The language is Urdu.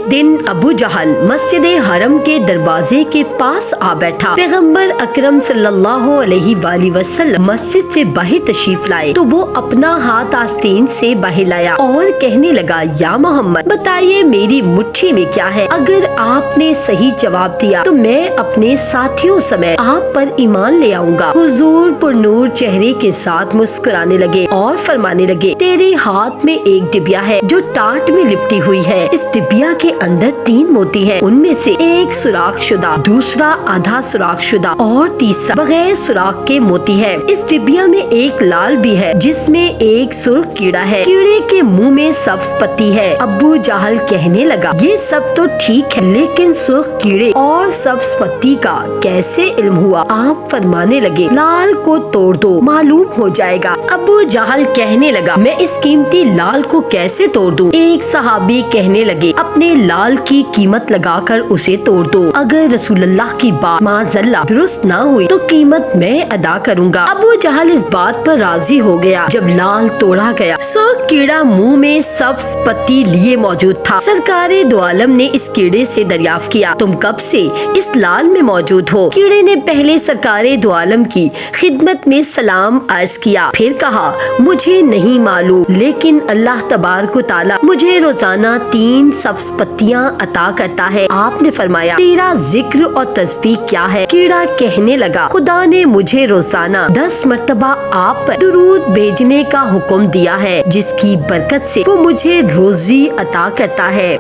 ایک دن ابو جہل مسجد حرم کے دروازے کے پاس آ بیٹھا۔ پیغمبر اکرم صلی اللہ علیہ وآلہ وسلم مسجد سے باہر تشریف لائے تو وہ اپنا ہاتھ آستین سے باہر لایا اور کہنے لگا، یا محمد بتائیے میری مٹھی میں کیا ہے؟ اگر آپ نے صحیح جواب دیا تو میں اپنے ساتھیوں سمیت آپ پر ایمان لے آؤں گا۔ حضور پر نور چہرے کے ساتھ مسکرانے لگے اور فرمانے لگے، تیرے ہاتھ میں ایک ڈبیا ہے جو ٹاٹ میں لپٹی ہوئی ہے۔ اس ڈبیا کے اندر 3 موتی ہیں، ان میں سے ایک سوراخ شدہ، دوسرا آدھا سوراخ شدہ اور تیسرا بغیر سوراخ کے موتی ہے۔ اس ڈبیا میں ایک لال بھی ہے جس میں ایک سرخ کیڑا ہے، کیڑے کے منہ میں سبز پتی ہے۔ ابو جہل کہنے لگا، یہ سب تو ٹھیک ہے لیکن سرخ کیڑے اور سبز پتی کا کیسے علم ہوا؟ آپ فرمانے لگے، لال کو توڑ دو، معلوم ہو جائے گا۔ ابو جہل کہنے لگا، میں اس قیمتی لال کو کیسے توڑ دوں؟ ایک صحابی کہنے لگے، اپنے لال کی قیمت لگا کر اسے توڑ دو، اگر رسول اللہ کی بات معاذاللہ درست نہ ہوئی تو قیمت میں ادا کروں گا۔ ابو جہل اس بات پر راضی ہو گیا۔ جب لال توڑا گیا، سرخ کیڑا منہ میں سبز پتی لیے موجود تھا۔ سرکار دو عالم نے اس کیڑے سے دریافت کیا، تم کب سے اس لال میں موجود ہو؟ کیڑے نے پہلے سرکار دو عالم کی خدمت میں سلام عرض کیا، پھر کہا، مجھے نہیں معلوم لیکن اللہ تبارک و تعالی مجھے روزانہ 3 سبز پتیاں عطا کرتا ہے۔ آپ نے فرمایا، تیرا ذکر اور تسبیح کیا ہے؟ کیڑا کہنے لگا، خدا نے مجھے روزانہ 10 مرتبہ آپ پر درود بھیجنے کا حکم دیا ہے جس کی برکت سے وہ مجھے روزی عطا کرتا ہے۔